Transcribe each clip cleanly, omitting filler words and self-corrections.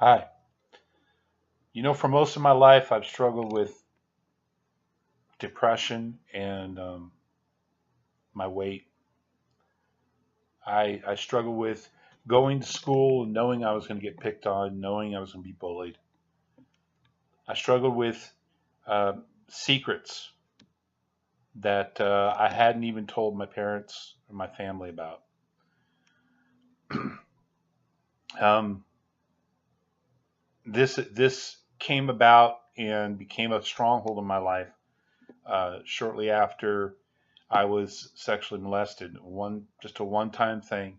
Hi. For most of my life, I've struggled with depression and my weight. I struggled with going to school, knowing I was going to get picked on, knowing I was going to be bullied. I struggled with uh, secrets that I hadn't even told my parents or my family about. um, this came about and became a stronghold in my life shortly after I was sexually molested. Just a one-time thing,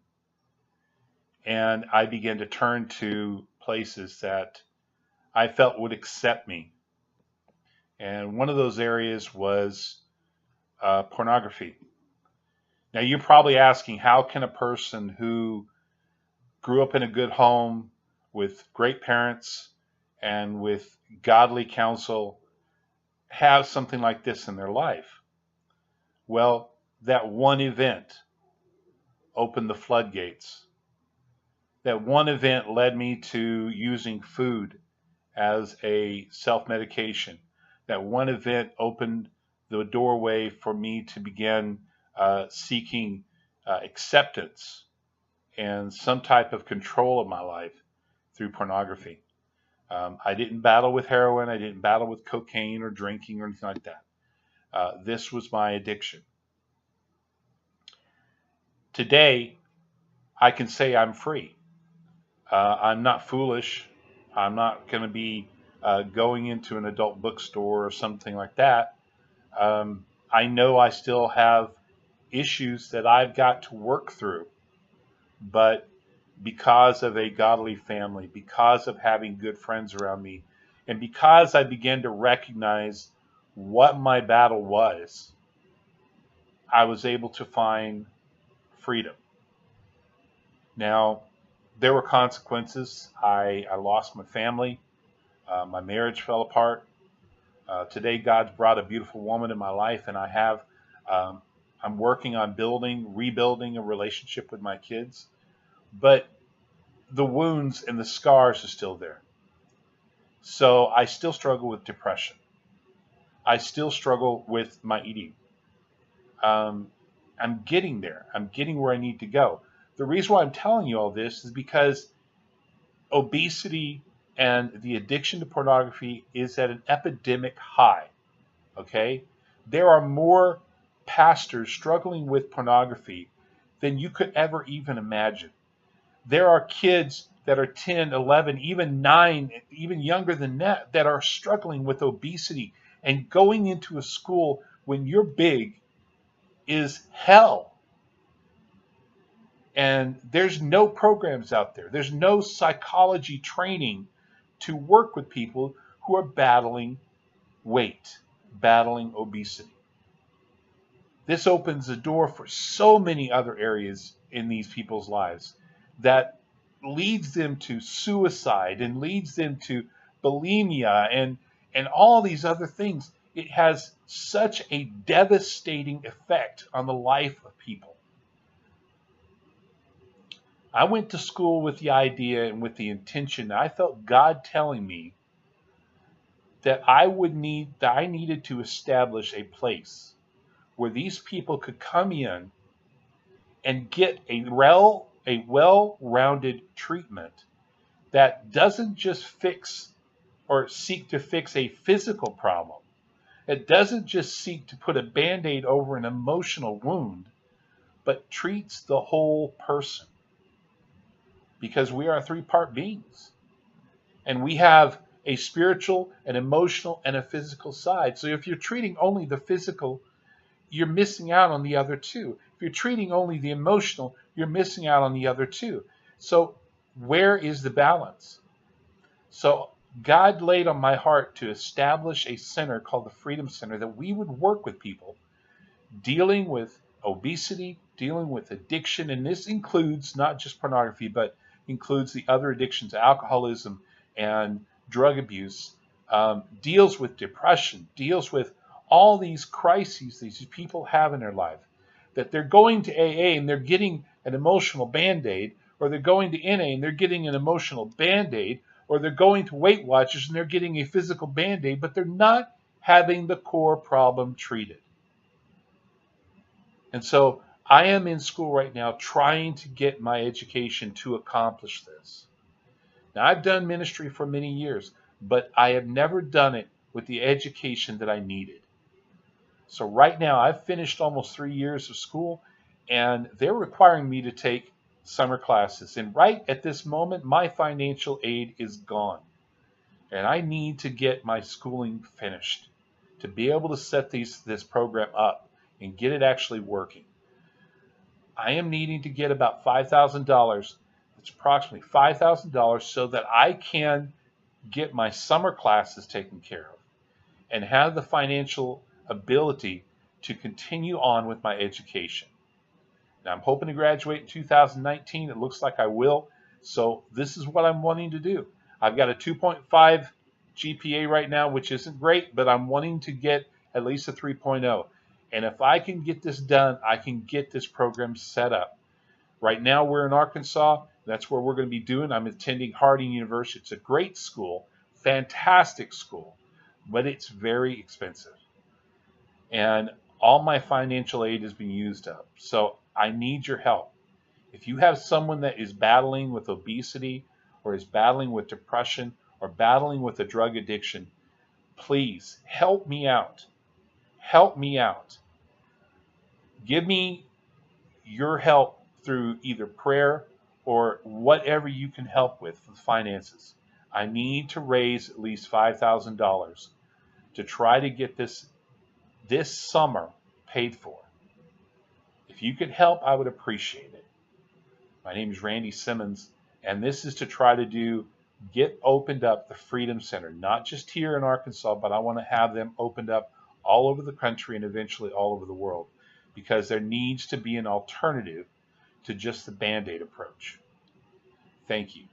and I began to turn to places that I felt would accept me. And one of those areas was pornography. Now, you're probably asking, how can a person who grew up in a good home with great parents and with godly counsel have something like this in their life? Well, that one event opened the floodgates. That one event led me to using food as a self medication. That one event opened the doorway for me to begin seeking acceptance and some type of control of my life through pornography. I didn't battle with heroin, I didn't battle with cocaine or drinking or anything like that. This was my addiction. Today, I can say I'm free. I'm not foolish. I'm not going to be going into an adult bookstore or something like that. I know I still have issues that I've got to work through, but because of a godly family, because of having good friends around me, and because I began to recognize what my battle was, I was able to find freedom. Now, there were consequences. I lost my family. My marriage fell apart. Today, God's brought a beautiful woman in my life, and um, I'm working on rebuilding a relationship with my kids. But the wounds and the scars are still there. So I still struggle with depression. I still struggle with my eating. Um, I'm getting there. I'm getting where I need to go. The reason why I'm telling you all this is because obesity and the addiction to pornography is at an epidemic high. Okay? There are more pastors struggling with pornography than you could ever even imagine. There are kids that are 10, 11, even 9, even younger than that, that are struggling with obesity, and going into a school when you're big is hell. And there's no programs out there. There's no psychology training to work with people who are battling weight, battling obesity. This opens the door for so many other areas in these people's lives that leads them to suicide and leads them to bulimia and all these other things. It has such a devastating effect on the life of people. I went to school with the idea and with the intention. I felt God telling me that I needed to establish a place where these people could come in and get a well-rounded treatment that doesn't just fix or seek to fix a physical problem. It doesn't just seek to put a band-aid over an emotional wound, but treats the whole person, because we are three-part beings and we have a spiritual, an emotional, and a physical side. So if you're treating only the physical, you're missing out on the other two. If you're treating only the emotional, you're missing out on the other two. So where is the balance? So God laid on my heart to establish a center called the Freedom Center, that we would work with people dealing with obesity, dealing with addiction, and this includes not just pornography, but includes the other addictions, alcoholism and drug abuse, deals with depression, deals with all these crises these people have in their life. That they're going to AA and they're getting an emotional band aid, or they're going to NA and they're getting an emotional band aid, or they're going to Weight Watchers and they're getting a physical Band-Aid, but they're not having the core problem treated. And so I am in school right now trying to get my education to accomplish this. Now, I've done ministry for many years, but I have never done it with the education that I needed. So right now, I've finished almost 3 years of school, and they're requiring me to take summer classes. And right at this moment, my financial aid is gone. And I need to get my schooling finished to be able to set this program up and get it actually working. I am needing to get about $5,000. It's approximately $5,000 so that I can get my summer classes taken care of and have the financial ability to continue on with my education. Now, I'm hoping to graduate in 2019. It looks like I will. So this is what I'm wanting to do. I've got a 2.5 GPA right now, which isn't great, but I'm wanting to get at least a 3.0. And if I can get this done, I can get this program set up. Right now, we're in Arkansas. That's where we're going to be doing. I'm attending Harding University. It's a great school, fantastic school, but it's very expensive. And all my financial aid has been used up. So I need your help. If you have someone that is battling with obesity or is battling with depression or battling with a drug addiction, please help me out. Help me out. Give me your help through either prayer or whatever you can help with finances. I need to raise at least $5,000 to try to get this summer paid for. If you could help, I would appreciate it. My name is Randy Simmons, and this is to try to get opened up the Freedom Center, not just here in Arkansas, but I want to have them opened up all over the country and eventually all over the world, because there needs to be an alternative to just the Band-Aid approach. Thank you.